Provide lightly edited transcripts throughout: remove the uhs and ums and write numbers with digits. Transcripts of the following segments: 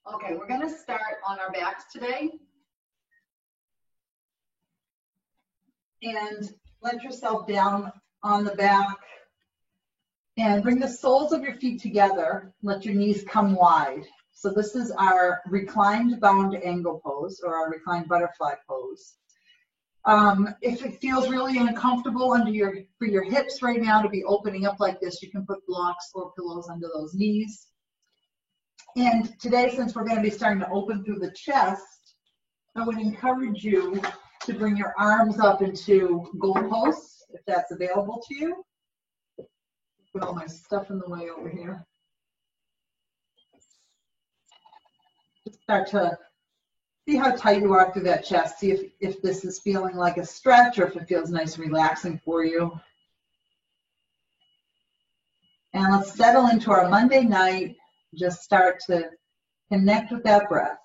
Okay, we're going to start on our backs today. And let yourself down on the back. And bring the soles of your feet together. Let your knees come wide. So this is our reclined bound angle pose, or our reclined butterfly pose. If it feels really uncomfortable for your hips right now to be opening up like this, you can put blocks or pillows under those knees. And today, since we're going to be starting to open through the chest, I would encourage you to bring your arms up into goalposts, if that's available to you. Put all my stuff in the way over here. Just start to see how tight you are through that chest. See if this is feeling like a stretch or if it feels nice and relaxing for you. And let's settle into our Monday night. Just start to connect with that breath.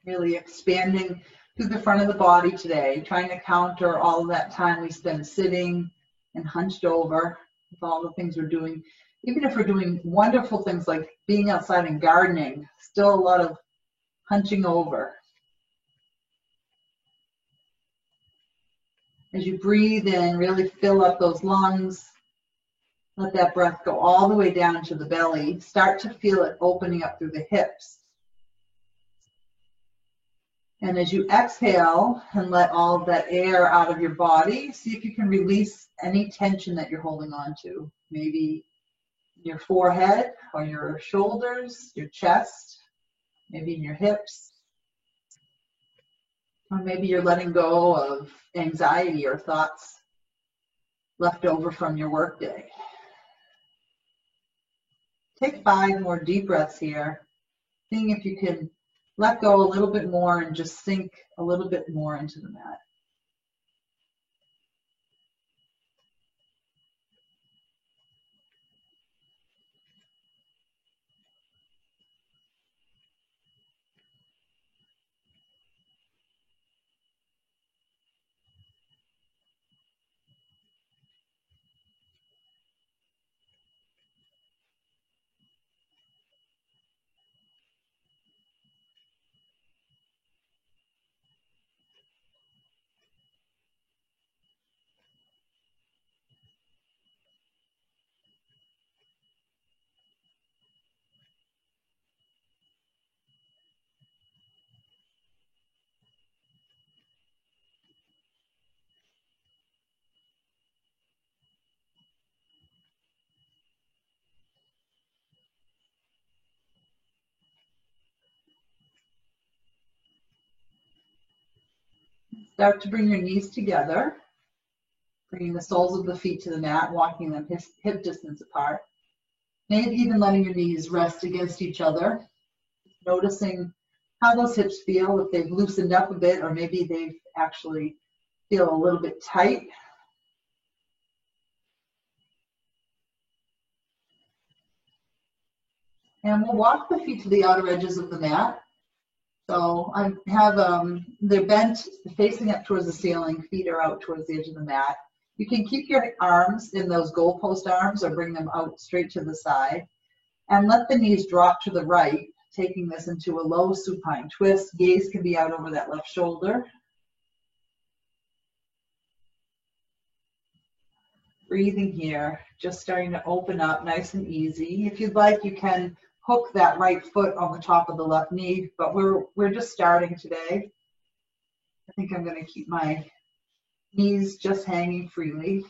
Really expanding through the front of the body today, trying to counter all of that time we spend sitting and hunched over with all the things we're doing. Even if we're doing wonderful things like being outside and gardening, still a lot of hunching over. As you breathe in, really fill up those lungs. Let that breath go all the way down to the belly. Start to feel it opening up through the hips. And as you exhale and let all of that air out of your body, see if you can release any tension that you're holding on to. Maybe your forehead or your shoulders, your chest, maybe in your hips. Or maybe you're letting go of anxiety or thoughts left over from your workday. Take 5 more deep breaths here, seeing if you can let go a little bit more and just sink a little bit more into the mat. Start to bring your knees together, bringing the soles of the feet to the mat, walking them hip distance apart. Maybe even letting your knees rest against each other, noticing how those hips feel, if they've loosened up a bit, or maybe they've actually feel a little bit tight. And we'll walk the feet to the outer edges of the mat. So I have, they're bent, facing up towards the ceiling, feet are out towards the edge of the mat. You can keep your arms in those goalpost arms or bring them out straight to the side. And let the knees drop to the right, taking this into a low supine twist. Gaze can be out over that left shoulder. Breathing here, just starting to open up nice and easy. If you'd like, you can hook that right foot on the top of the left knee, but we're just starting today. I think I'm going to keep my knees just hanging freely.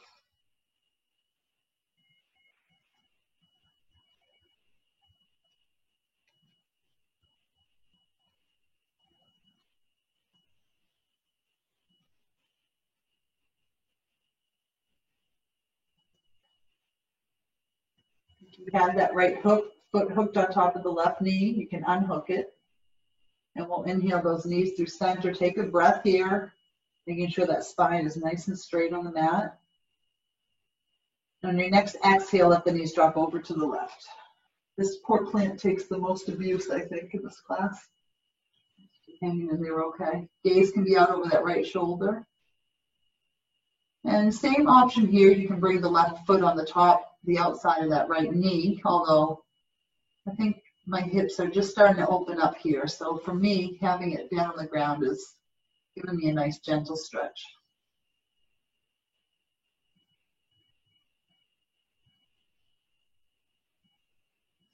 If you have that right foot hooked on top of the left knee, you can unhook it. And we'll inhale those knees through center. Take a breath here, making sure that spine is nice and straight on the mat. On your next exhale, let the knees drop over to the left. This poor plant takes the most abuse, I think, in this class. Hanging in there okay. Gaze can be out over that right shoulder. And same option here, you can bring the left foot on the top, the outside of that right knee, although I think my hips are just starting to open up here. So for me, having it down on the ground is giving me a nice gentle stretch.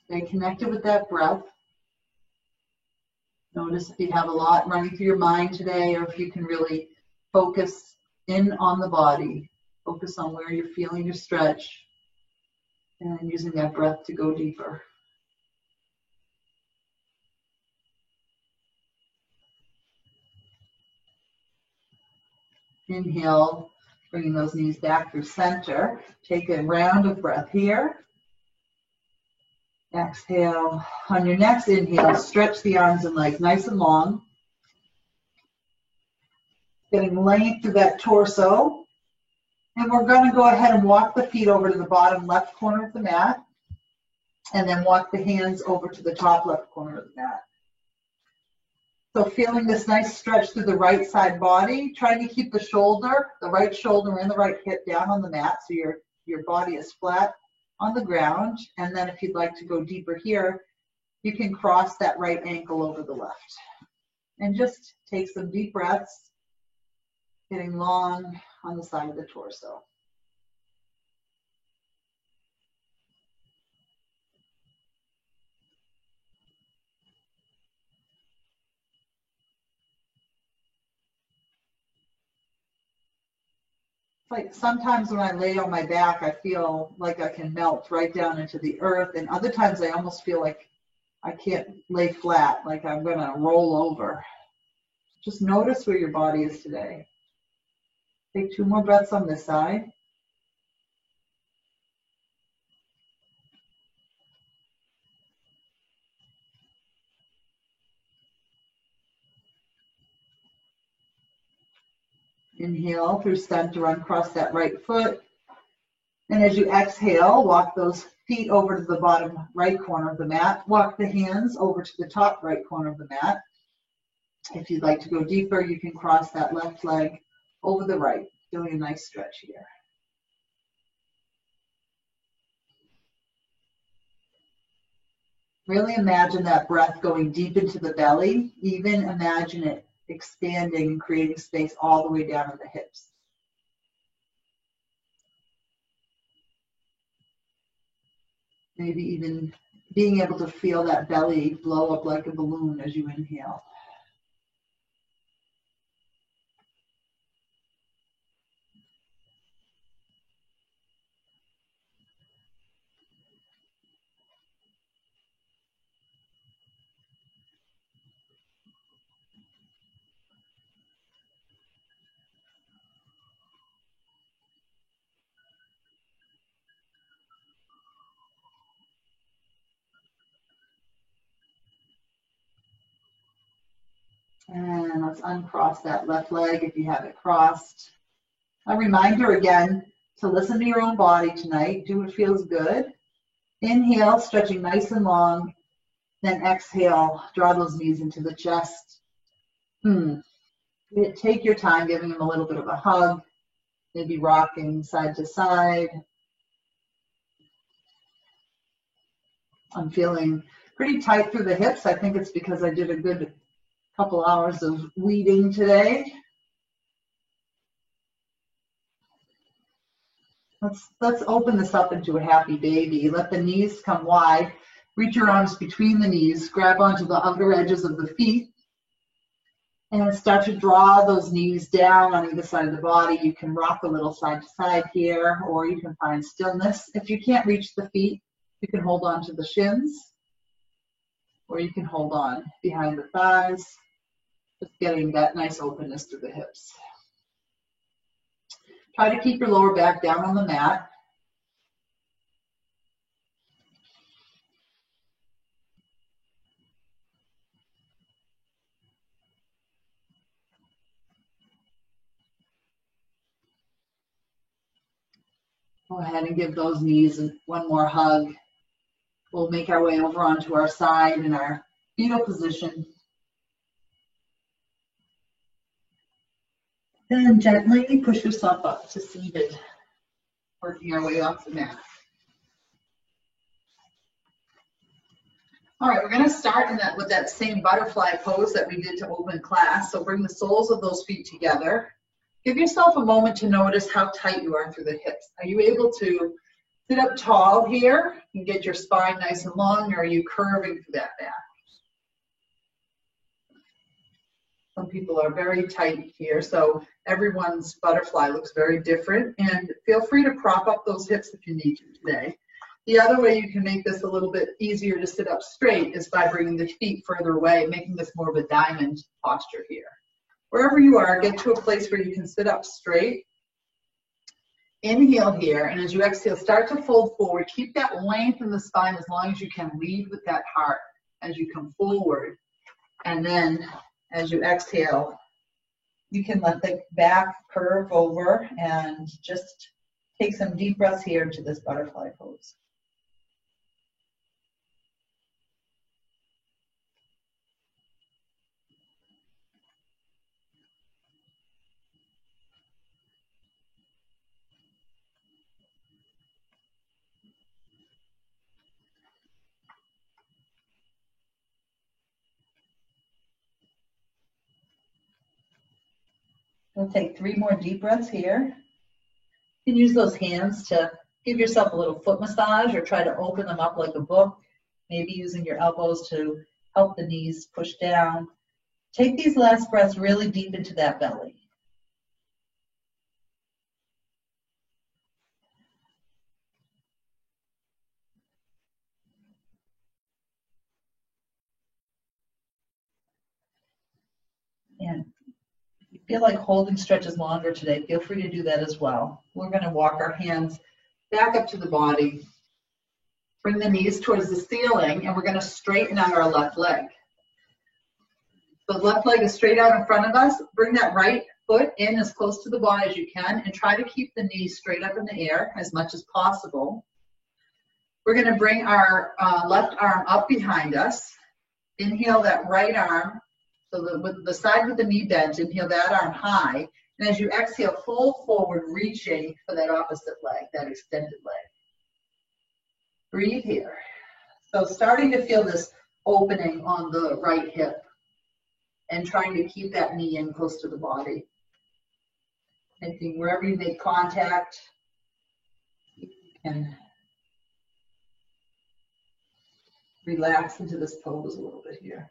Stay connected with that breath. Notice if you have a lot running through your mind today, or if you can really focus in on the body. Focus on where you're feeling your stretch and using that breath to go deeper. Inhale, bringing those knees back through center. Take a round of breath here. Exhale. On your next inhale, stretch the arms and legs nice and long. Getting length through that torso. And we're going to go ahead and walk the feet over to the bottom left corner of the mat. And then walk the hands over to the top left corner of the mat. So feeling this nice stretch through the right side body, trying to keep the shoulder, the right shoulder and the right hip down on the mat so your body is flat on the ground. And then if you'd like to go deeper here, you can cross that right ankle over the left. And just take some deep breaths, getting long on the side of the torso. Like sometimes when I lay on my back, I feel like I can melt right down into the earth. And other times I almost feel like I can't lay flat, like I'm going to roll over. Just notice where your body is today. Take 2 more breaths on this side. Inhale through center, uncross that right foot. And as you exhale, walk those feet over to the bottom right corner of the mat. Walk the hands over to the top right corner of the mat. If you'd like to go deeper, you can cross that left leg over the right, feeling a nice stretch here. Really imagine that breath going deep into the belly. Even imagine it expanding and creating space all the way down in the hips. Maybe even being able to feel that belly blow up like a balloon as you inhale. And let's uncross that left leg if you have it crossed. A reminder again to listen to your own body tonight. Do what feels good. Inhale, stretching nice and long. Then exhale, draw those knees into the chest. Take your time, giving them a little bit of a hug. Maybe rocking side to side. I'm feeling pretty tight through the hips. I think it's because I did a good couple hours of weeding today. Let's open this up into a happy baby. Let the knees come wide. Reach your arms between the knees. Grab onto the outer edges of the feet. And start to draw those knees down on either side of the body. You can rock a little side to side here, or you can find stillness. If you can't reach the feet, you can hold on to the shins, or you can hold on behind the thighs. Just getting that nice openness through the hips. Try to keep your lower back down on the mat. Go ahead and give those knees one more hug. We'll make our way over onto our side in our fetal position. Then gently push yourself up to seated, working our way off the mat. All right, we're going to start with that same butterfly pose that we did to open class. So bring the soles of those feet together. Give yourself a moment to notice how tight you are through the hips. Are you able to sit up tall here and get your spine nice and long, or are you curving through that back? Some people are very tight here, so everyone's butterfly looks very different. And feel free to prop up those hips if you need to today. The other way you can make this a little bit easier to sit up straight is by bringing the feet further away, making this more of a diamond posture here. Wherever you are, get to a place where you can sit up straight. Inhale here, and as you exhale, start to fold forward. Keep that length in the spine as long as you can. Lead with that heart as you come forward. And then as you exhale, you can let the back curve over and just take some deep breaths here into this butterfly pose. We'll take 3 more deep breaths here. You can use those hands to give yourself a little foot massage or try to open them up like a book, maybe using your elbows to help the knees push down. Take these last breaths really deep into that belly. And if you feel like holding stretches longer today, feel free to do that as well. We're going to walk our hands back up to the body. Bring the knees towards the ceiling, and we're going to straighten out our left leg. The left leg is straight out in front of us. Bring that right foot in as close to the body as you can, and try to keep the knees straight up in the air as much as possible. We're going to bring our left arm up behind us. Inhale that right arm, so with the side with the knee bent, inhale that arm high. And as you exhale, fold forward, reaching for that opposite leg, that extended leg. Breathe here. So starting to feel this opening on the right hip and trying to keep that knee in close to the body. Thinking wherever you make contact, you can relax into this pose a little bit here.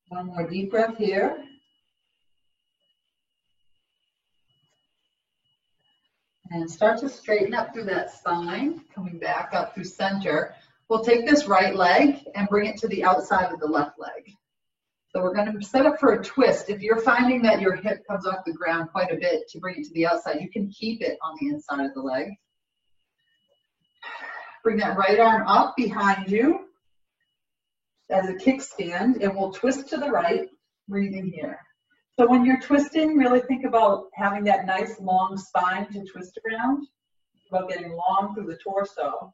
One more deep breath here. And start to straighten up through that spine, coming back up through center. We'll take this right leg and bring it to the outside of the left leg. So we're going to set up for a twist. If you're finding that your hip comes off the ground quite a bit to bring it to the outside, you can keep it on the inside of the leg. Bring that right arm up behind you as a kickstand, and we'll twist to the right, breathing here. So when you're twisting, really think about having that nice long spine to twist around, about getting long through the torso.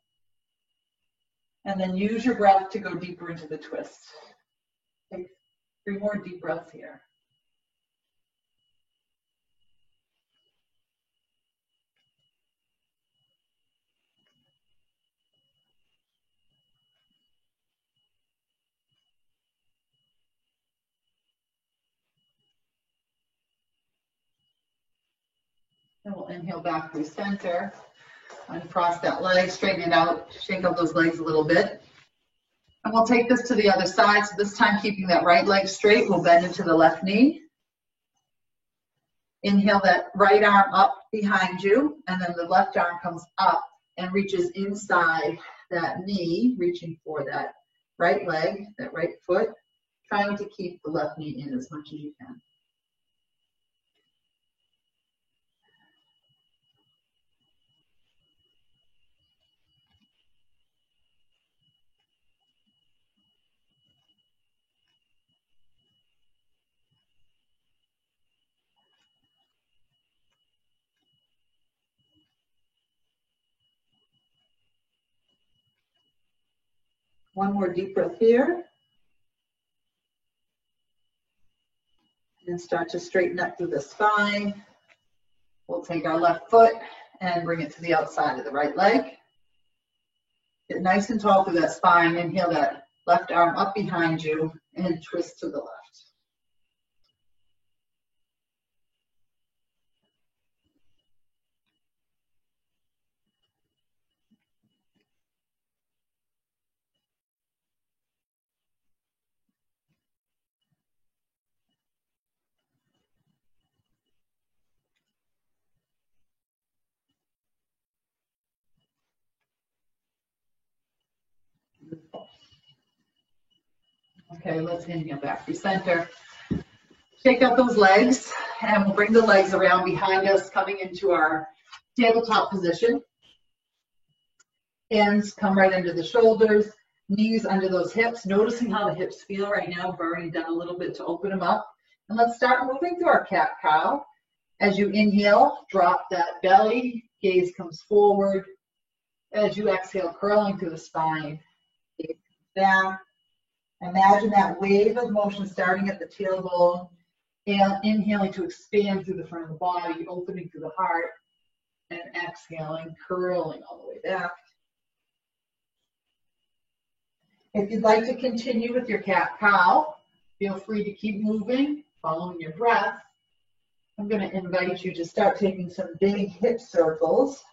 And then use your breath to go deeper into the twist. Take 3 more deep breaths here. Then we'll inhale back through center, uncross that leg, straighten it out, shake out those legs a little bit. And we'll take this to the other side. So this time, keeping that right leg straight, we'll bend into the left knee. Inhale that right arm up behind you, and then the left arm comes up and reaches inside that knee, reaching for that right leg, that right foot, trying to keep the left knee in as much as you can. One more deep breath here. And start to straighten up through the spine. We'll take our left foot and bring it to the outside of the right leg. Get nice and tall through that spine. Inhale that left arm up behind you and twist to the left. Okay, let's inhale back to center. Shake out those legs, and we'll bring the legs around behind us, coming into our tabletop position. Hands come right under the shoulders, knees under those hips, noticing how the hips feel right now. We've already done a little bit to open them up. And let's start moving through our cat-cow. As you inhale, drop that belly, gaze comes forward. As you exhale, curling through the spine, gaze down. Imagine that wave of motion starting at the tailbone, and inhaling to expand through the front of the body, opening through the heart, and exhaling, curling all the way back. If you'd like to continue with your cat-cow, feel free to keep moving, following your breath. I'm going to invite you to start taking some big hip circles.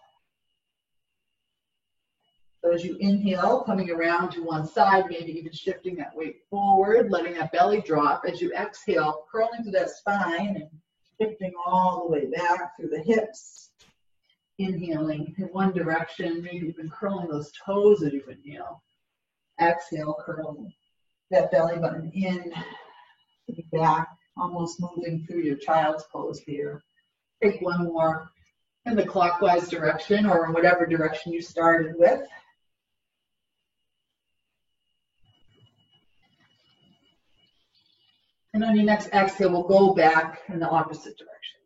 So as you inhale, coming around to one side, maybe even shifting that weight forward, letting that belly drop. As you exhale, curling through that spine and shifting all the way back through the hips. Inhaling in one direction, maybe even curling those toes as you inhale. Exhale, curling that belly button in, back, almost moving through your child's pose here. Take one more in the clockwise direction or in whatever direction you started with. And on your next exhale, we'll go back in the opposite direction.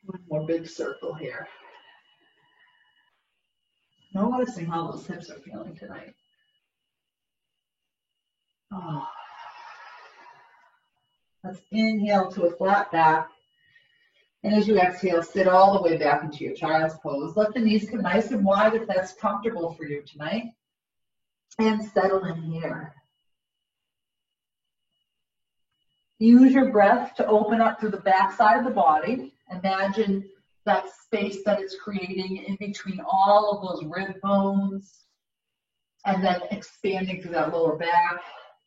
One more big circle here. Noticing how those hips are feeling tonight. Oh. Let's inhale to a flat back. And as you exhale, sit all the way back into your child's pose. Let the knees come nice and wide if that's comfortable for you tonight. And settle in here. Use your breath to open up through the back side of the body. Imagine that space that it's creating in between all of those rib bones. And then expanding through that lower back.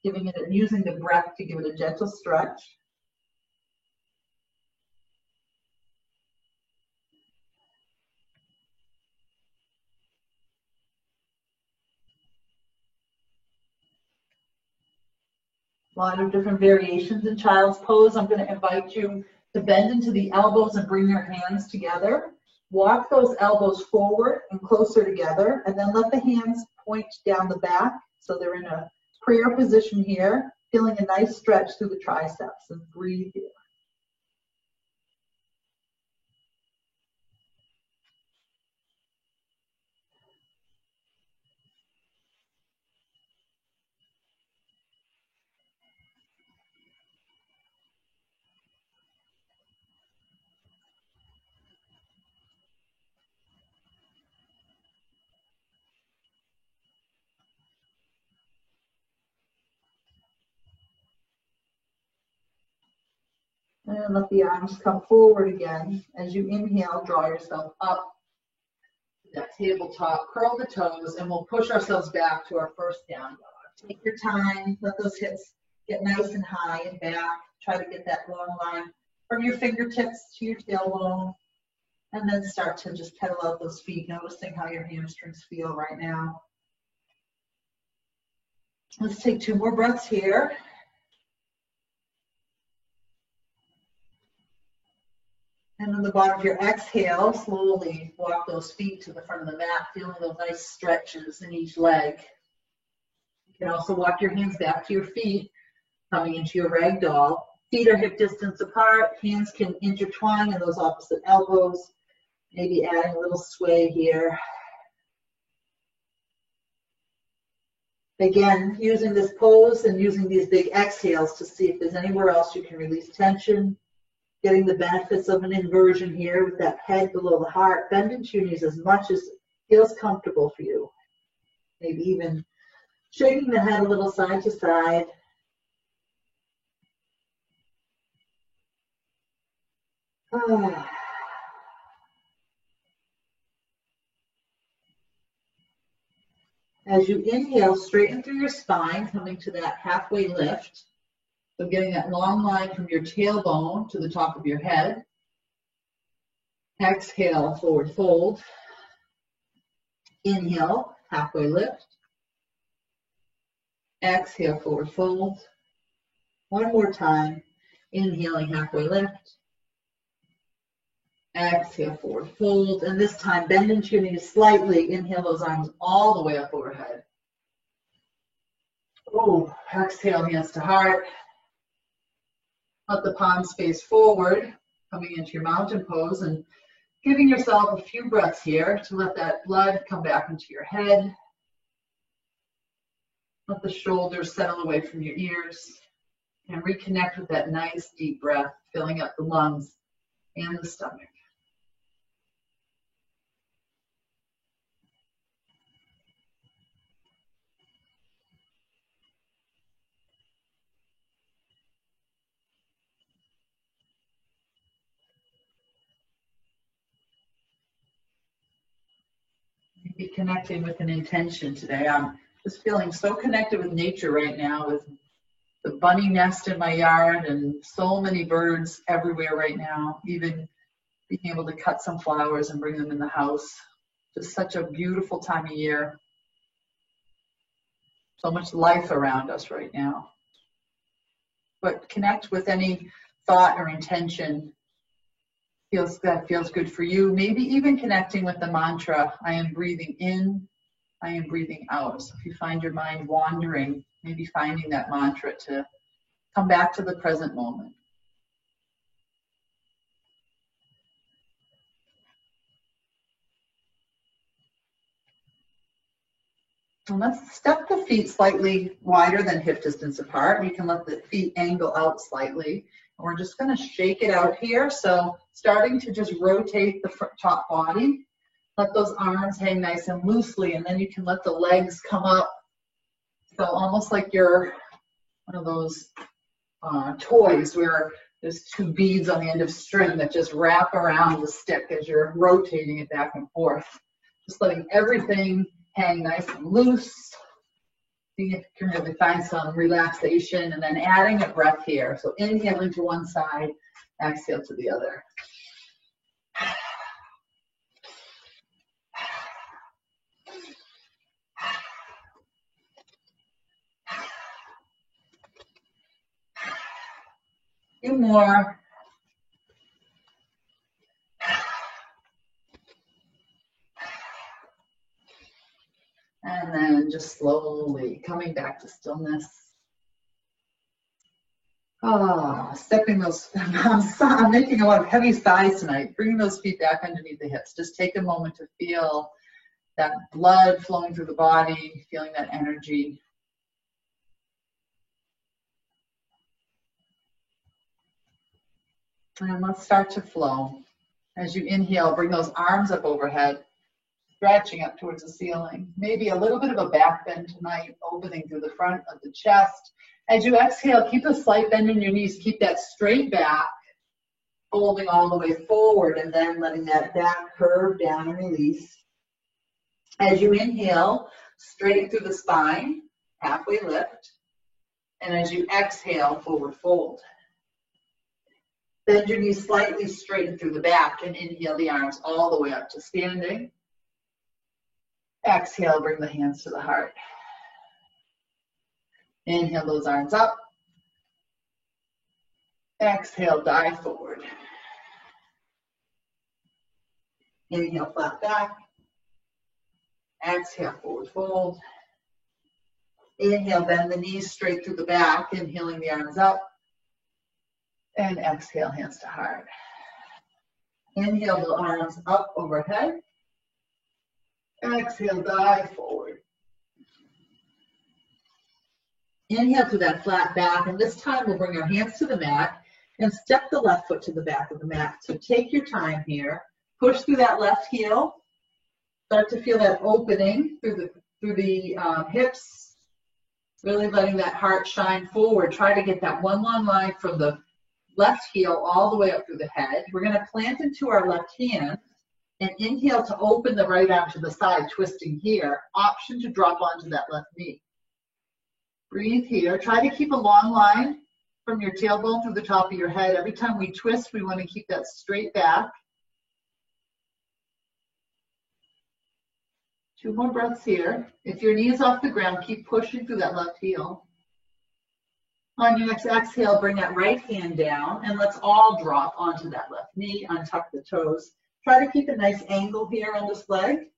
Using the breath to give it a gentle stretch. A lot of different variations in child's pose. I'm going to invite you to bend into the elbows and bring your hands together. Walk those elbows forward and closer together, and then let the hands point down the back so they're in a prayer position here, feeling a nice stretch through the triceps, and breathe here. And let the arms come forward again. As you inhale, draw yourself up to that tabletop, curl the toes, and we'll push ourselves back to our first down dog. Take your time, let those hips get nice and high and back. Try to get that long line from your fingertips to your tailbone. And then start to just pedal out those feet, noticing how your hamstrings feel right now. Let's take 2 more breaths here. And on the bottom of your exhale, slowly walk those feet to the front of the mat, feeling those nice stretches in each leg. You can also walk your hands back to your feet, coming into your ragdoll. Feet are hip distance apart, hands can intertwine in those opposite elbows, maybe adding a little sway here. Again, using this pose and using these big exhales to see if there's anywhere else you can release tension. Getting the benefits of an inversion here with that head below the heart. Bend into your knees as much as feels comfortable for you. Maybe even shaking the head a little side to side. As you inhale, straighten through your spine, coming to that halfway lift. So getting that long line from your tailbone to the top of your head. Exhale, forward fold. Inhale, halfway lift. Exhale, forward fold. One more time. Inhaling, halfway lift. Exhale, forward fold. And this time, bend into your knees slightly. Inhale those arms all the way up overhead. Oh, exhale, hands to heart. Let the palms face forward, coming into your mountain pose and giving yourself a few breaths here to let that blood come back into your head. Let the shoulders settle away from your ears and reconnect with that nice deep breath, filling up the lungs and the stomach. Be connecting with an intention today. I'm just feeling so connected with nature right now, with the bunny nest in my yard and so many birds everywhere right now, even being able to cut some flowers and bring them in the house. Just such a beautiful time of year. So much life around us right now. But connect with any thought or intention that feels good for you. Maybe even connecting with the mantra, I am breathing in, I am breathing out. So if you find your mind wandering, maybe finding that mantra to come back to the present moment. And let's step the feet slightly wider than hip distance apart. You can let the feet angle out slightly. And we're just going to shake it out here. So starting to just rotate the top body. Let those arms hang nice and loosely, and then you can let the legs come up. So almost like you're one of those toys where there's two beads on the end of string that just wrap around the stick as you're rotating it back and forth. Just letting everything hang nice and loose. See if you can really find some relaxation, and then adding a breath here. So inhaling to one side, exhale to the other. A few more. And then just slowly coming back to stillness. Stepping those, I'm making a lot of heavy sighs tonight. Bringing those feet back underneath the hips. Just take a moment to feel that blood flowing through the body, feeling that energy. And let's start to flow. As you inhale, bring those arms up overhead, stretching up towards the ceiling. Maybe a little bit of a back bend tonight, opening through the front of the chest. As you exhale, keep a slight bend in your knees. Keep that straight back, folding all the way forward, and then letting that back curve down and release. As you inhale, straighten through the spine, halfway lift. And as you exhale, forward fold. Bend your knees slightly, straighten through the back, and inhale the arms all the way up to standing. Exhale, bring the hands to the heart. Inhale those arms up. Exhale, dive forward. Inhale, flat back. Exhale, forward fold. Inhale, bend the knees straight through the back, inhaling the arms up. And exhale, hands to heart. Inhale the arms up overhead. Exhale, dive forward. Inhale to that flat back, and this time we'll bring our hands to the mat and step the left foot to the back of the mat. So take your time here. Push through that left heel. Start to feel that opening through the hips. Really letting that heart shine forward. Try to get that one long line from the left heel all the way up through the head. We're going to plant into our left hand and inhale to open the right arm to the side, twisting here. Option to drop onto that left knee. Breathe here. Try to keep a long line from your tailbone through the top of your head. Every time we twist, we want to keep that straight back. 2 more breaths here. If your knee is off the ground, keep pushing through that left heel. On your next exhale, bring that right hand down, and let's all drop onto that left knee, untuck the toes. Try to keep a nice angle here on this leg.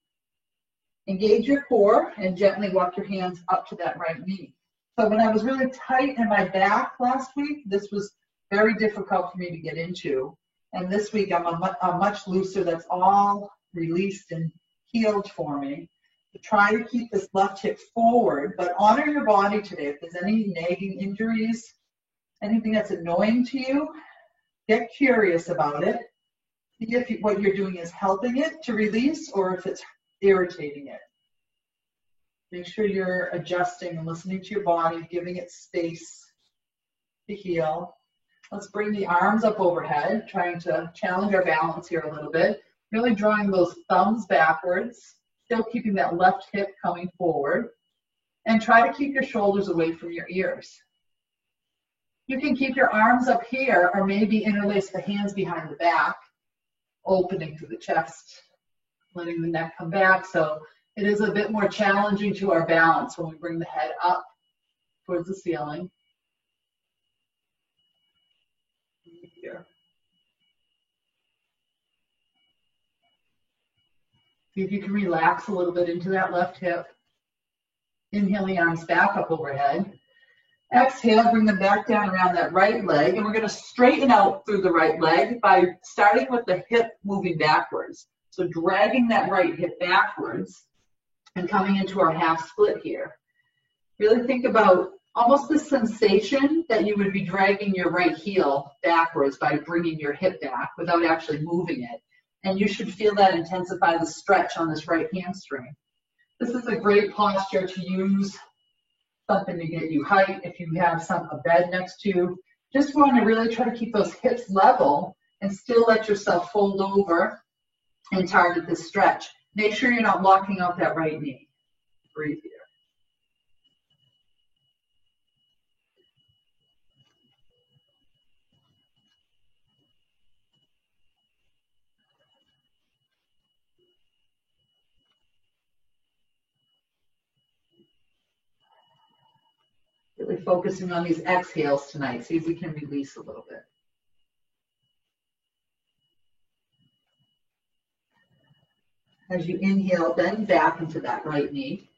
Engage your core and gently walk your hands up to that right knee. So when I was really tight in my back last week, this was very difficult for me to get into. And this week I'm a much looser. That's all released and healed for me. To try to keep this left hip forward, but honor your body today. If there's any nagging injuries, anything that's annoying to you, get curious about it. See if what you're doing is helping it to release or if it's irritating it. Make sure you're adjusting and listening to your body, giving it space to heal. Let's bring the arms up overhead, trying to challenge our balance here a little bit. Really drawing those thumbs backwards. Still keeping that left hip coming forward, and try to keep your shoulders away from your ears. You can keep your arms up here or maybe interlace the hands behind the back, opening through the chest, letting the neck come back. So it is a bit more challenging to our balance when we bring the head up towards the ceiling. Here. See if you can relax a little bit into that left hip. Inhale the arms back up overhead. Exhale, bring them back down around that right leg. And we're going to straighten out through the right leg by starting with the hip moving backwards. So dragging that right hip backwards and coming into our half split here. Really think about almost the sensation that you would be dragging your right heel backwards by bringing your hip back without actually moving it. And you should feel that intensify the stretch on this right hamstring. This is a great posture to use, something to get you height if you have a bed next to you. Just want to really try to keep those hips level and still let yourself fold over and target this stretch. Make sure you're not locking out that right knee. Breathe here. Really focusing on these exhales tonight. See if we can release a little bit. As you inhale, bend back into that right knee.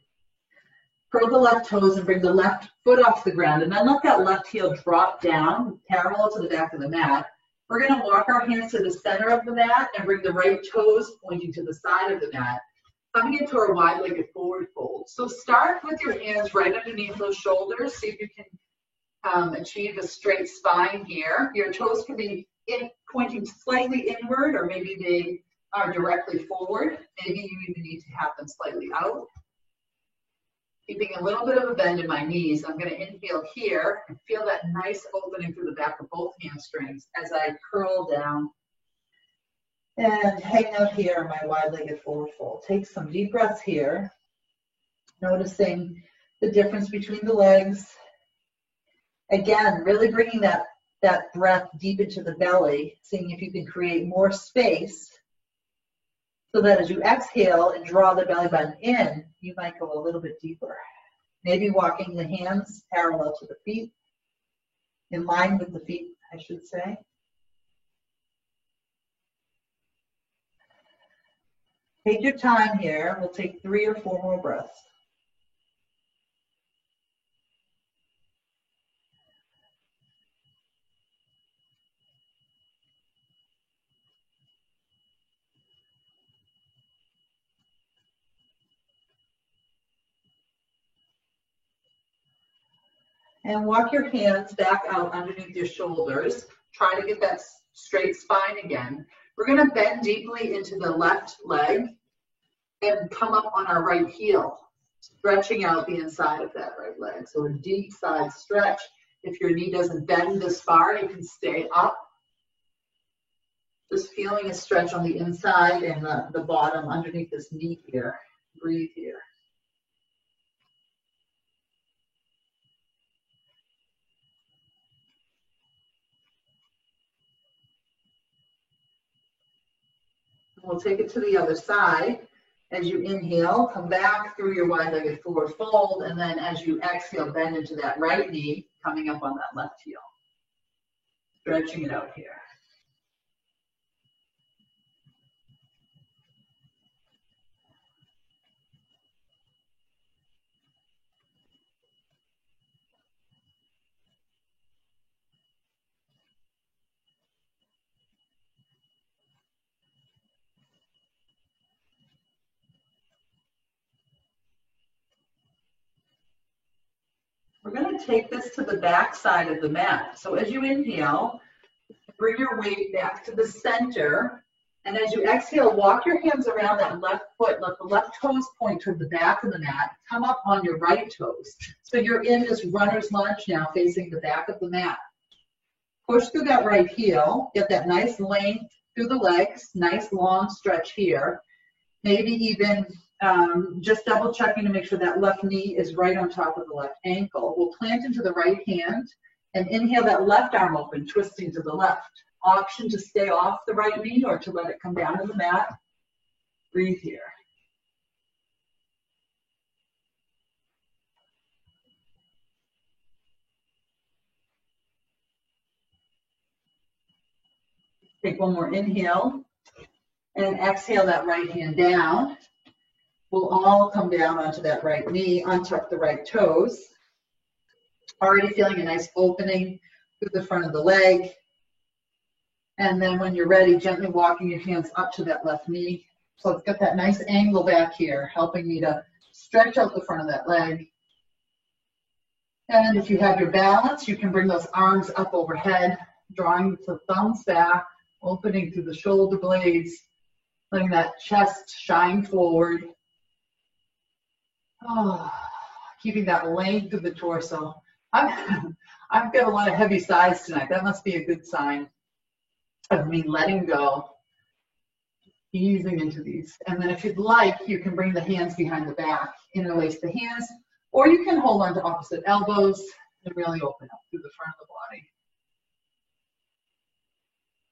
Curl the left toes and bring the left foot off the ground. And then let that left heel drop down, parallel to the back of the mat. We're going to walk our hands to the center of the mat and bring the right toes pointing to the side of the mat. Coming into our wide-legged forward fold. So start with your hands right underneath those shoulders. See if you can achieve a straight spine here. Your toes can be pointing slightly inward, or maybe they are directly forward. Maybe you even need to have them slightly out. Keeping a little bit of a bend in my knees. I'm going to inhale here and feel that nice opening through the back of both hamstrings as I curl down. And hang out here in my wide-legged forward fold. Take some deep breaths here, noticing the difference between the legs. Again, really bringing that breath deep into the belly, seeing if you can create more space so that as you exhale and draw the belly button in, you might go a little bit deeper. Maybe walking the hands parallel to the feet, in line with the feet, I should say. Take your time here. We'll take 3 or 4 more breaths. And walk your hands back out underneath your shoulders. Try to get that straight spine again. We're going to bend deeply into the left leg and come up on our right heel, stretching out the inside of that right leg. So a deep side stretch. If your knee doesn't bend this far, you can stay up. Just feeling a stretch on the inside and the bottom underneath this knee here. Breathe here. We'll take it to the other side. As you inhale, come back through your wide-legged forward fold, and then as you exhale, bend into that right knee, coming up on that left heel. Stretching it out here. We're going to take this to the back side of the mat. So as you inhale, bring your weight back to the center. And as you exhale, walk your hands around that left foot. Let the left toes point toward the back of the mat. Come up on your right toes. So you're in this runner's lunge now, facing the back of the mat. Push through that right heel. Get that nice length through the legs. Nice long stretch here. Maybe even just double checking to make sure that left knee is right on top of the left ankle. We'll plant into the right hand and inhale that left arm open, twisting to the left. Option to stay off the right knee or to let it come down to the mat. Breathe here. Take one more inhale and exhale that right hand down. We'll all come down onto that right knee, untuck the right toes. Already feeling a nice opening through the front of the leg. And then when you're ready, gently walking your hands up to that left knee. So it's got that nice angle back here, helping me to stretch out the front of that leg. And if you have your balance, you can bring those arms up overhead, drawing the thumbs back, opening through the shoulder blades, letting that chest shine forward. Oh, keeping that length of the torso. I've got a lot of heavy sides tonight. That must be a good sign of me letting go, easing into these. And then if you'd like, you can bring the hands behind the back, interlace the hands, or you can hold on to opposite elbows and really open up through the front of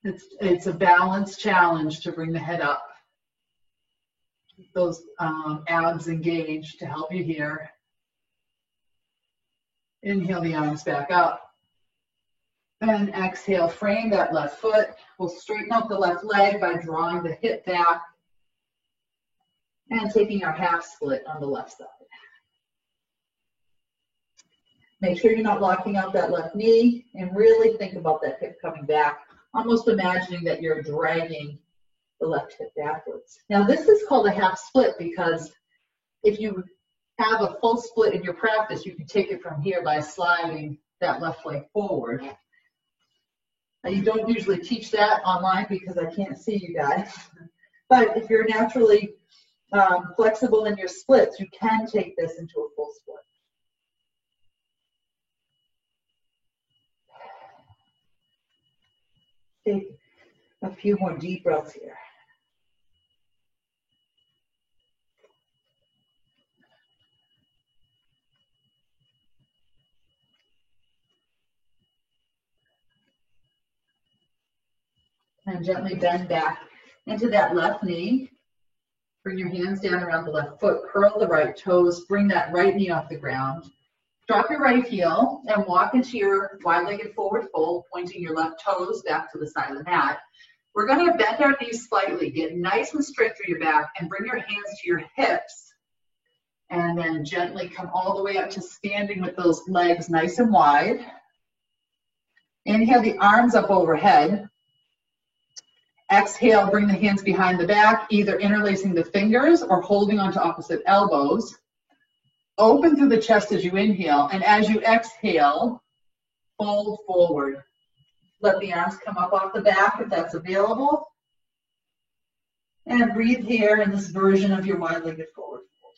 the body. It's a balance challenge to bring the head up. Keep those abs engaged to help you here. Inhale the arms back up. And exhale, frame that left foot. We'll straighten out the left leg by drawing the hip back and taking our half split on the left side. Make sure you're not locking out that left knee and really think about that hip coming back, almost imagining that you're dragging the left hip backwards. Now this is called a half split because if you have a full split in your practice, you can take it from here by sliding that left leg forward. Now you don't usually teach that online because I can't see you guys, but if you're naturally flexible in your splits, you can take this into a full split. Take a few more deep breaths here. And gently bend back into that left knee. Bring your hands down around the left foot, curl the right toes, bring that right knee off the ground. Drop your right heel and walk into your wide-legged forward fold, pointing your left toes back to the side of the mat. We're going to bend our knees slightly, get nice and straight through your back, and bring your hands to your hips. And then gently come all the way up to standing with those legs nice and wide. Inhale the arms up overhead. Exhale, bring the hands behind the back, either interlacing the fingers or holding onto opposite elbows. Open through the chest as you inhale, and as you exhale, fold forward. Let the arms come up off the back if that's available. And breathe here in this version of your wide-legged forward fold.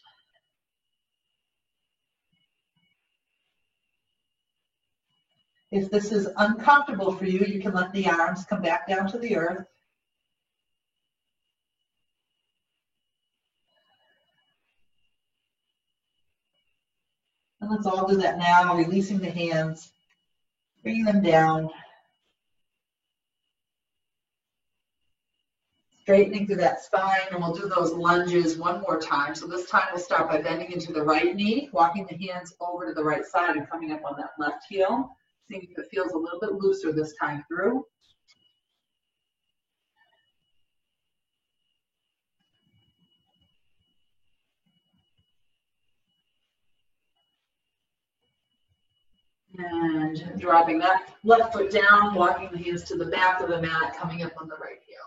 If this is uncomfortable for you, you can let the arms come back down to the earth. And let's all do that now, releasing the hands, bringing them down. Straightening through that spine, and we'll do those lunges one more time. So this time we'll start by bending into the right knee, walking the hands over to the right side and coming up on that left heel. Seeing if it feels a little bit looser this time through. And dropping that left foot down, walking the hands to the back of the mat, coming up on the right heel.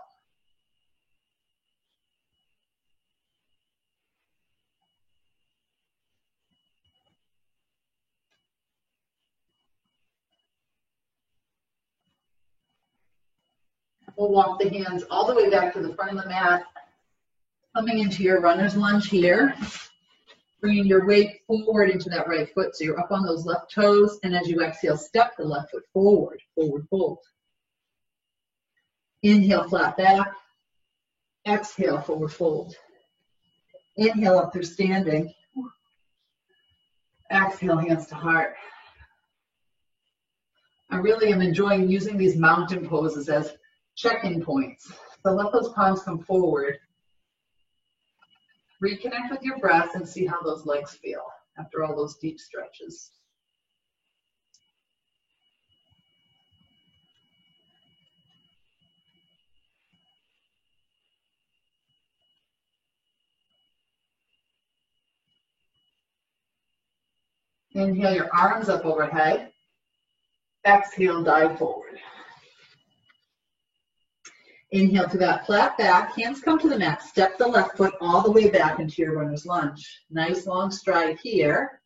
We'll walk the hands all the way back to the front of the mat, coming into your runner's lunge here. Bringing your weight forward into that right foot, so you're up on those left toes, and as you exhale, step the left foot forward, forward fold. Inhale, flat back. Exhale, forward fold. Inhale up through standing. Exhale, hands to heart. I really am enjoying using these mountain poses as check-in points. So let those palms come forward. Reconnect with your breath and see how those legs feel after all those deep stretches. Inhale your arms up overhead. Exhale, dive forward. Inhale to that flat back, hands come to the mat, step the left foot all the way back into your runner's lunge. Nice long stride here.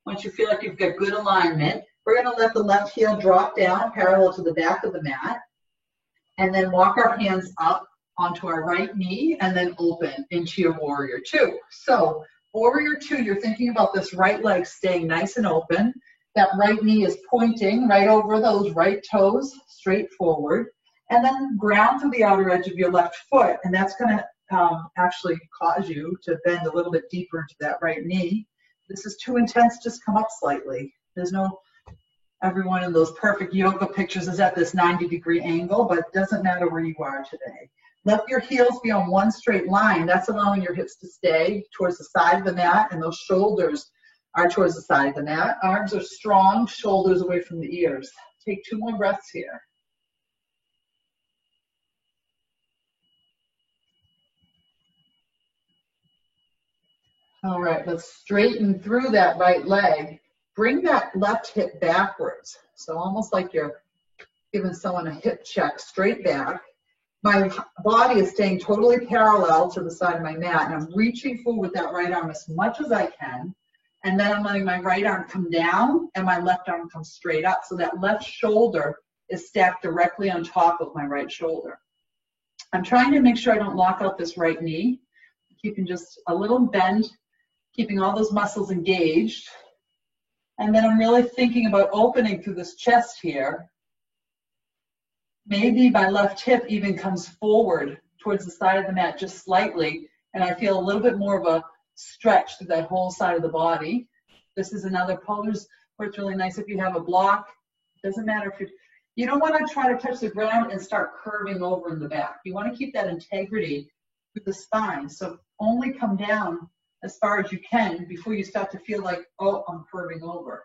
Once you feel like you've got good alignment, we're going to let the left heel drop down parallel to the back of the mat, and then walk our hands up onto our right knee and then open into your warrior two. So warrior two, you're thinking about this right leg staying nice and open. That right knee is pointing right over those right toes, straight forward. And then ground through the outer edge of your left foot, and that's going to actually cause you to bend a little bit deeper into that right knee. This is too intense, just come up slightly. There's no, everyone in those perfect yoga pictures is at this 90-degree angle, but it doesn't matter where you are today. Let your heels be on one straight line. That's allowing your hips to stay towards the side of the mat, and those shoulders are towards the side of the mat. Arms are strong, shoulders away from the ears. Take 2 more breaths here. All right, let's straighten through that right leg. Bring that left hip backwards. So almost like you're giving someone a hip check, straight back. My body is staying totally parallel to the side of my mat, and I'm reaching forward with that right arm as much as I can. And then I'm letting my right arm come down and my left arm come straight up. So that left shoulder is stacked directly on top of my right shoulder. I'm trying to make sure I don't lock out this right knee. Keeping just a little bend, keeping all those muscles engaged. And then I'm really thinking about opening through this chest here. Maybe my left hip even comes forward towards the side of the mat just slightly, and I feel a little bit more of a stretch through that whole side of the body. This is another pose where it's really nice if you have a block. Doesn't matter if you don't want to try to touch the ground and start curving over in the back. You want to keep that integrity with the spine. So only come down as far as you can before you start to feel like, oh, I'm curving over.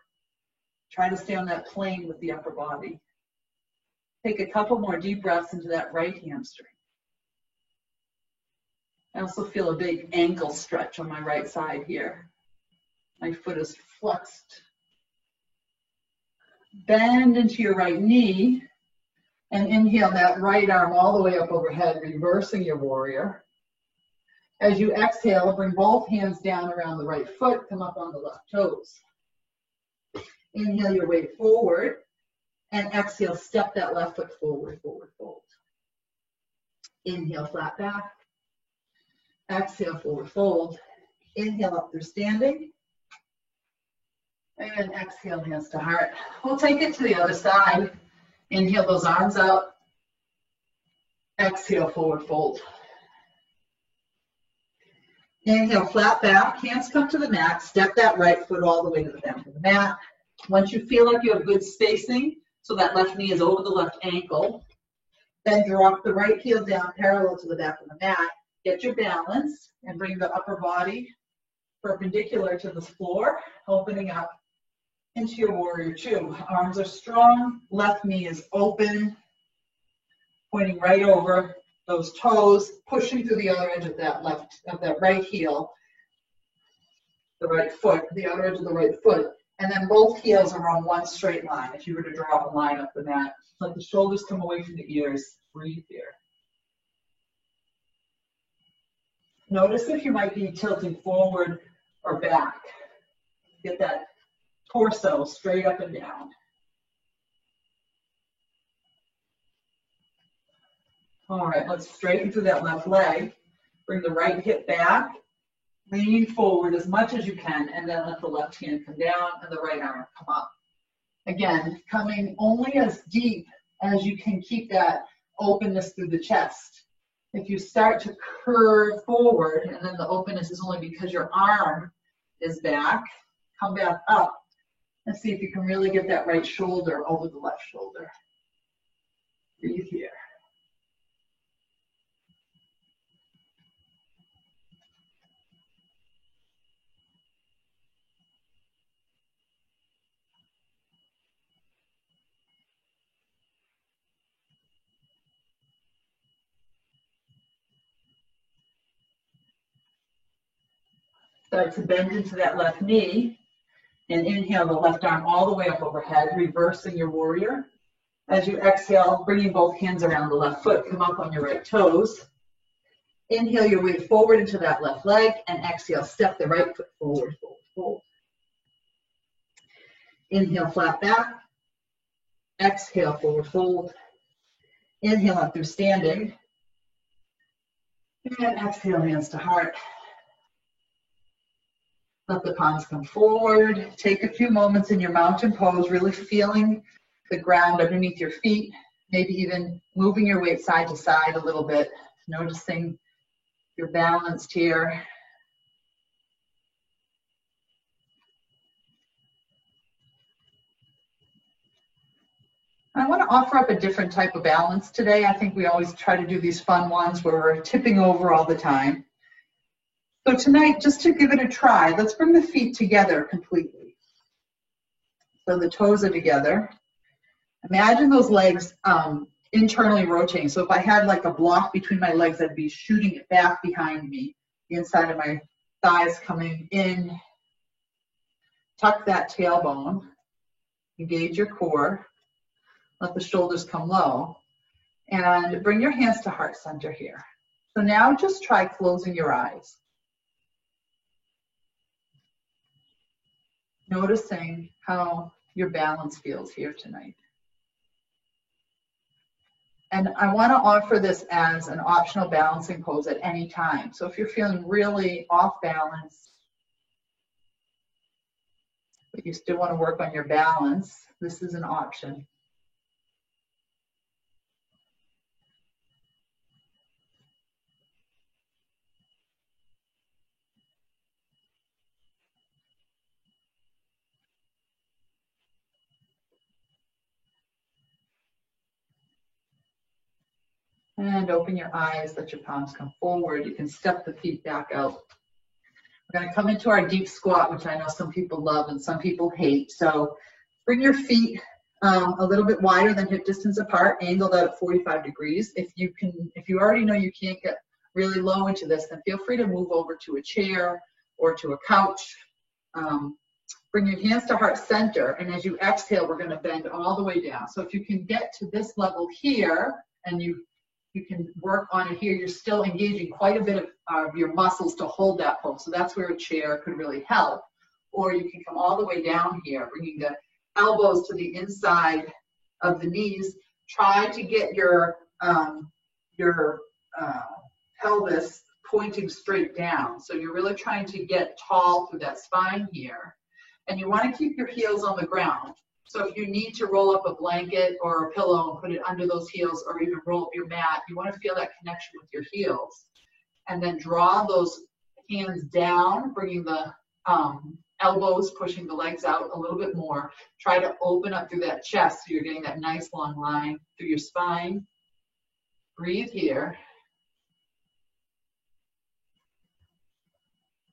Try to stay on that plane with the upper body. Take a couple more deep breaths into that right hamstring. I also feel a big ankle stretch on my right side here. My foot is flexed. Bend into your right knee and inhale that right arm all the way up overhead, reversing your warrior. As you exhale, bring both hands down around the right foot, come up on the left toes. Inhale your weight forward, and exhale, step that left foot forward, forward fold. Inhale, flat back. Exhale, forward fold. Inhale, up through standing. And exhale, hands to heart. We'll take it to the other side. Inhale those arms out. Exhale, forward fold. Inhale, flat back. Hands come to the mat. Step that right foot all the way to the back of the mat. Once you feel like you have good spacing, so that left knee is over the left ankle, then drop the right heel down parallel to the back of the mat. Get your balance and bring the upper body perpendicular to the floor, opening up into your warrior two. Arms are strong, left knee is open, pointing right over those toes, pushing through the other edge of that right heel, the right foot, the other edge of the right foot, and then both heels are on one straight line. If you were to draw a line up the mat, let the shoulders come away from the ears. Breathe here. Notice if you might be tilting forward or back. Get that torso straight up and down. All right, let's straighten through that left leg. Bring the right hip back. Lean forward as much as you can, and then let the left hand come down and the right arm come up. Again, coming only as deep as you can keep that openness through the chest. If you start to curve forward, and then the openness is only because your arm is back, come back up and see if you can really get that right shoulder over the left shoulder. Breathe here. Start to bend into that left knee and inhale the left arm all the way up overhead, reversing your warrior. As you exhale, bringing both hands around the left foot, come up on your right toes. Inhale your weight forward into that left leg and exhale, step the right foot forward, forward, fold. Inhale, flat back. Exhale, forward fold. Inhale up through standing. And exhale, hands to heart. Let the palms come forward. Take a few moments in your mountain pose, really feeling the ground underneath your feet, maybe even moving your weight side to side a little bit, noticing you're balanced here. I want to offer up a different type of balance today. I think we always try to do these fun ones where we're tipping over all the time. So tonight, just to give it a try, let's bring the feet together completely. So the toes are together. Imagine those legs internally rotating. So if I had like a block between my legs, I'd be shooting it back behind me. The inside of my thighs coming in. Tuck that tailbone. Engage your core. Let the shoulders come low. And bring your hands to heart center here. So now just try closing your eyes. Noticing how your balance feels here tonight. And I want to offer this as an optional balancing pose at any time. So if you're feeling really off balance, but you still want to work on your balance, this is an option. And open your eyes, let your palms come forward. You can step the feet back out. We're going to come into our deep squat, which I know some people love and some people hate. So bring your feet a little bit wider than hip distance apart, angled out at 45 degrees. If you already know you can't get really low into this, then feel free to move over to a chair or to a couch. Bring your hands to heart center, and as you exhale, we're going to bend all the way down. So if you can get to this level here, and you can work on it here, you're still engaging quite a bit of your muscles to hold that pose. So that's where a chair could really help. Or you can come all the way down here, bringing the elbows to the inside of the knees. Try to get your pelvis pointing straight down. So you're really trying to get tall through that spine here. And you want to keep your heels on the ground. So if you need to roll up a blanket or a pillow and put it under those heels, or even roll up your mat, you want to feel that connection with your heels. And then draw those hands down, bringing the elbows, pushing the legs out a little bit more. Try to open up through that chest so you're getting that nice long line through your spine. Breathe here.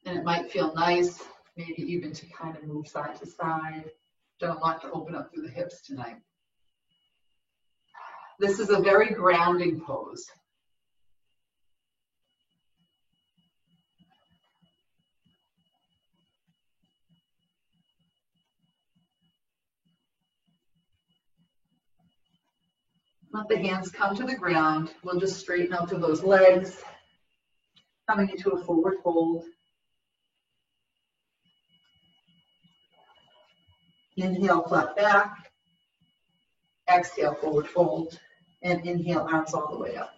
And it might feel nice, maybe even to kind of move side to side. Don't want to open up through the hips tonight. This is a very grounding pose. Let the hands come to the ground. We'll just straighten out through those legs, coming into a forward fold. Inhale, flat back. Exhale, forward fold. And inhale, arms all the way up.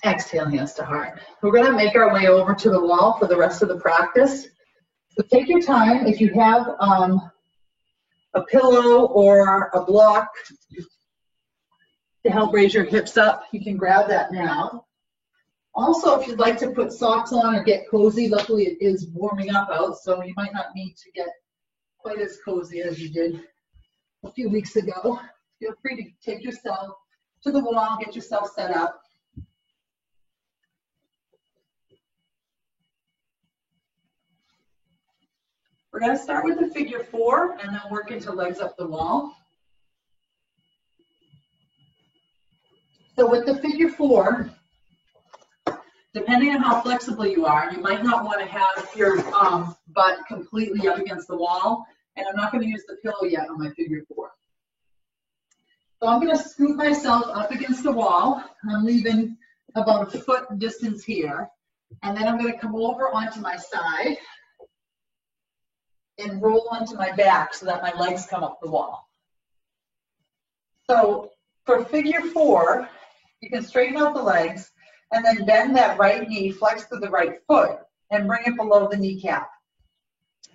Exhale, hands to heart. We're going to make our way over to the wall for the rest of the practice. So take your time. If you have a pillow or a block to help raise your hips up, you can grab that now. Also, if you'd like to put socks on or get cozy, luckily it is warming up out, so you might not need to get quite as cozy as you did a few weeks ago. Feel free to take yourself to the wall, get yourself set up. We're going to start with the figure 4 and then work into legs up the wall. So with the figure 4, depending on how flexible you are, you might not want to have your butt completely up against the wall. And I'm not going to use the pillow yet on my figure 4. So I'm going to scoop myself up against the wall. I'm leaving about a foot distance here. And then I'm going to come over onto my side and roll onto my back so that my legs come up the wall. So for figure 4, you can straighten out the legs and then bend that right knee, flex to the right foot, and bring it below the kneecap.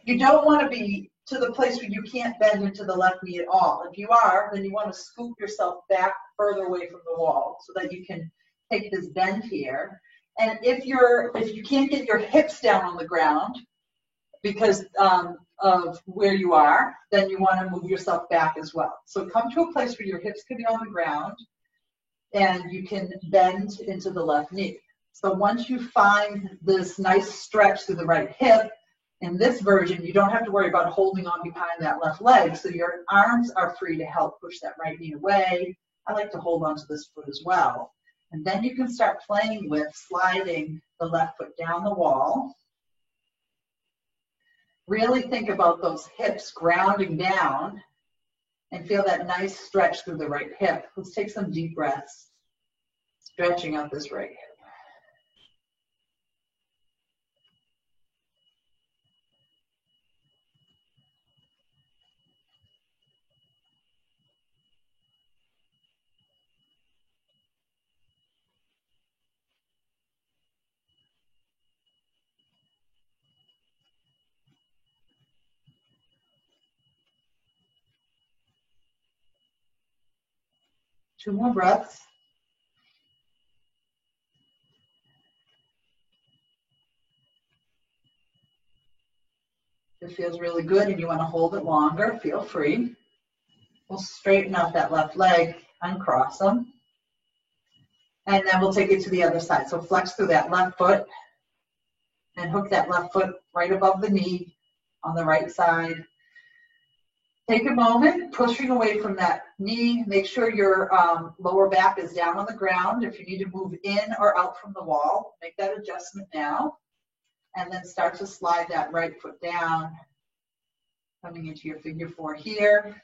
You don't want to be to the place where you can't bend into the left knee at all. If you are, then you want to scoop yourself back further away from the wall so that you can take this bend here. And if you can't get your hips down on the ground because of where you are, then you want to move yourself back as well. So come to a place where your hips can be on the ground and you can bend into the left knee. So once you find this nice stretch through the right hip, in this version, you don't have to worry about holding on behind that left leg, so your arms are free to help push that right knee away. I like to hold on to this foot as well. And then you can start playing with sliding the left foot down the wall. Really think about those hips grounding down and feel that nice stretch through the right hip. Let's take some deep breaths, stretching out this right hip. Two more breaths. If it feels really good and you want to hold it longer, feel free. We'll straighten out that left leg, uncross them. And then we'll take it to the other side. So flex through that left foot and hook that left foot right above the knee on the right side. Take a moment, pushing away from that knee. Make sure your lower back is down on the ground. If you need to move in or out from the wall, make that adjustment now. And then start to slide that right foot down, coming into your figure 4 here.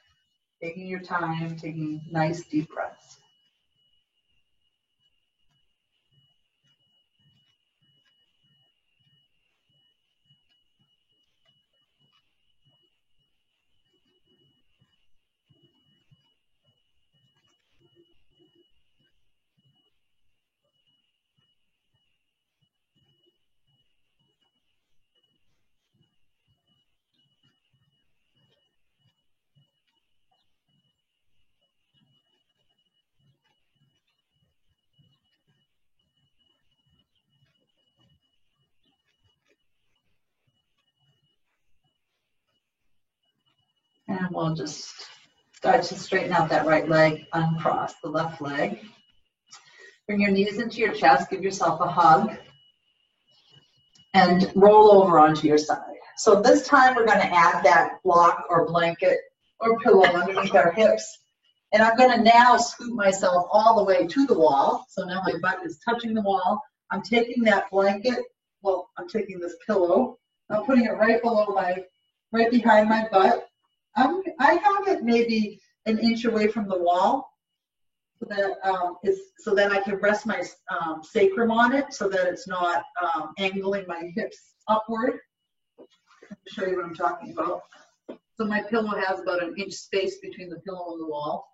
Taking your time, taking nice deep breaths. we'll just start to straighten out that right leg, uncross the left leg. Bring your knees into your chest, give yourself a hug, and roll over onto your side. So this time we're going to add that block or blanket or pillow underneath our hips. And I'm going to now scoot myself all the way to the wall. So now my butt is touching the wall. I'm taking that blanket, well, I'm taking this pillow. I'm putting it right behind my butt. I have it maybe an inch away from the wall so that I can rest my sacrum on it so that it's not angling my hips upward. Let me show you what I'm talking about. So my pillow has about an inch space between the pillow and the wall.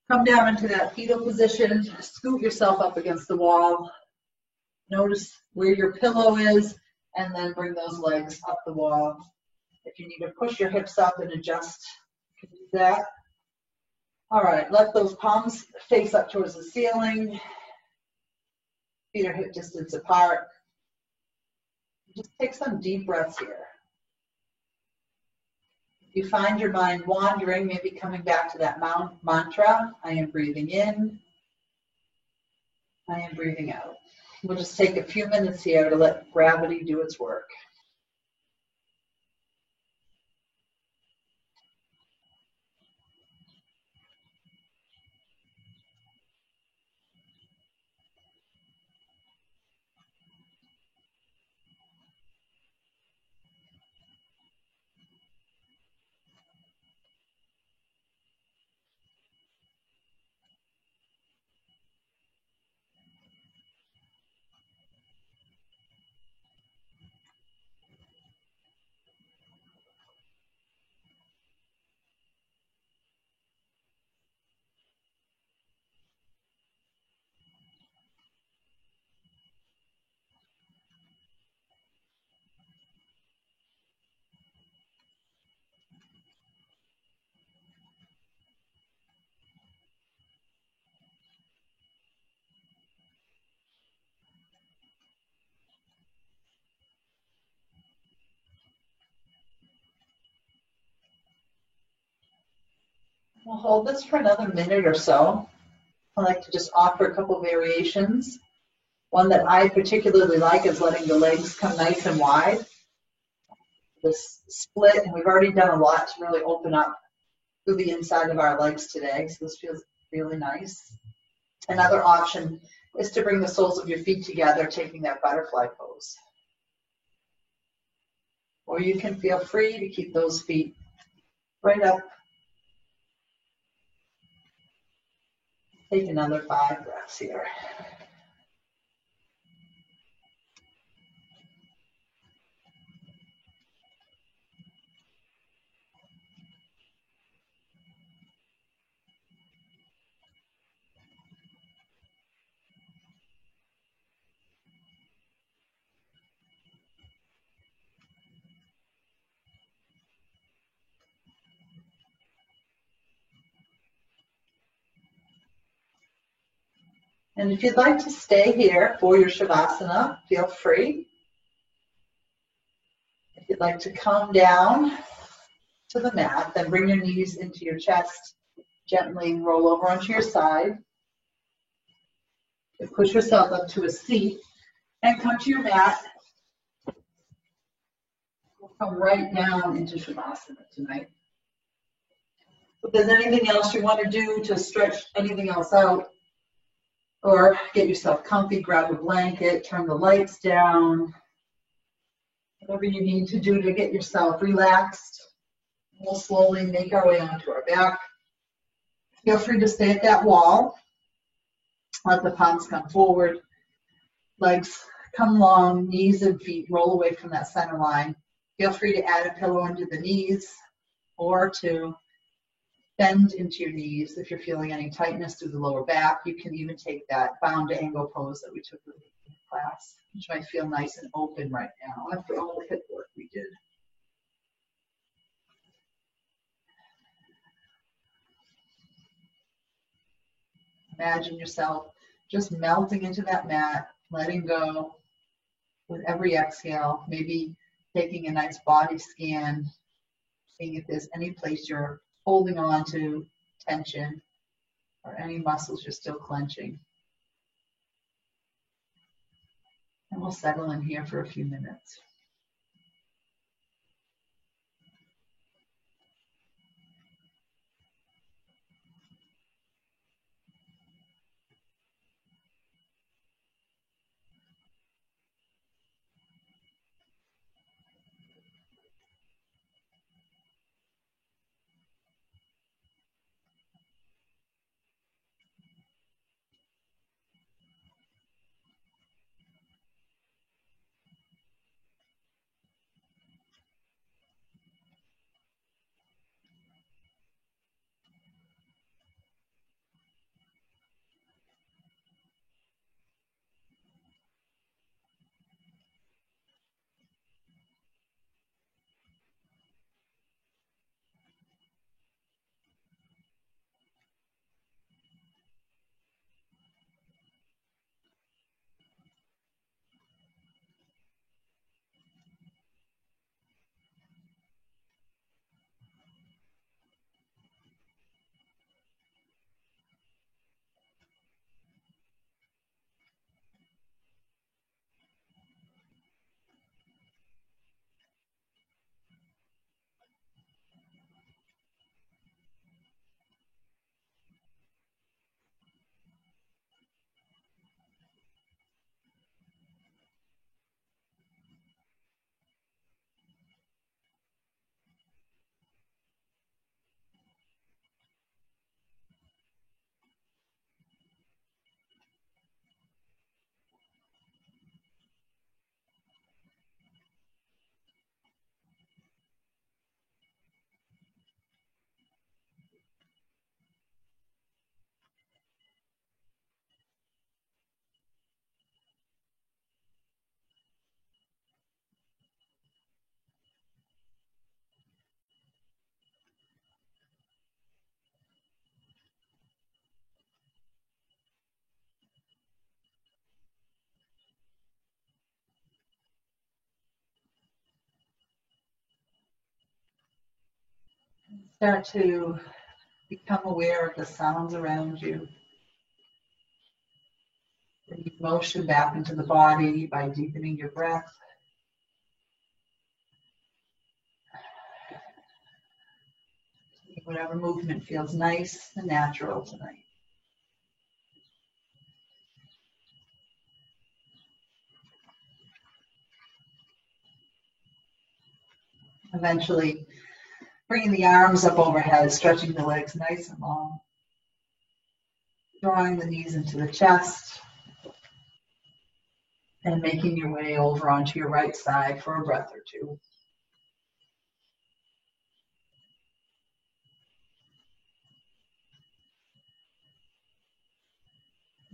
Come down into that fetal position, scoot yourself up against the wall. Notice where your pillow is, and then bring those legs up the wall. If you need to push your hips up and adjust, you can do that. All right, let those palms face up towards the ceiling. Feet are hip distance apart. Just take some deep breaths here. If you find your mind wandering, maybe coming back to that mantra, I am breathing in, I am breathing out. We'll just take a few minutes here to let gravity do its work. We'll hold this for another minute or so. I like to just offer a couple variations. One that I particularly like is letting the legs come nice and wide. This split, and we've already done a lot to really open up through the inside of our legs today, so this feels really nice. Another option is to bring the soles of your feet together, taking that butterfly pose. Or you can feel free to keep those feet right up. Take another 5 breaths here. And if you'd like to stay here for your Shavasana, feel free. If you'd like to come down to the mat, then bring your knees into your chest. Gently roll over onto your side. And push yourself up to a seat and come to your mat. We'll come right down into Shavasana tonight. If there's anything else you want to do to stretch anything else out, or get yourself comfy, grab a blanket, turn the lights down, whatever you need to do to get yourself relaxed. We'll slowly make our way onto our back. Feel free to stay at that wall. Let the palms come forward. Legs come long, knees and feet roll away from that center line. Feel free to add a pillow under the knees or to bend into your knees. If you're feeling any tightness through the lower back, you can even take that bound angle pose that we took in class, which might feel nice and open right now after all the hip work we did. Imagine yourself just melting into that mat, letting go with every exhale, maybe taking a nice body scan, Seeing if there's any place you're holding on to tension or any muscles you're still clenching. And we'll settle in here for a few minutes. Start to become aware of the sounds around you. Bring motion back into the body by deepening your breath. Whatever movement feels nice and natural tonight. Eventually, bringing the arms up overhead, stretching the legs nice and long. Drawing the knees into the chest. And making your way over onto your right side for a breath or two.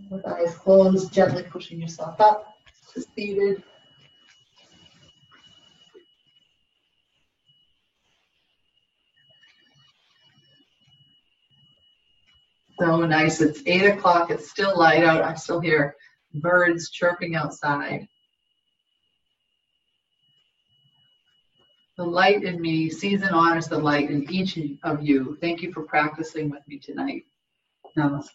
With eyes closed, gently pushing yourself up to seated. So nice. It's 8 o'clock. It's still light out. I still hear birds chirping outside. The light in me sees and honors the light in each of you. Thank you for practicing with me tonight. Namaste.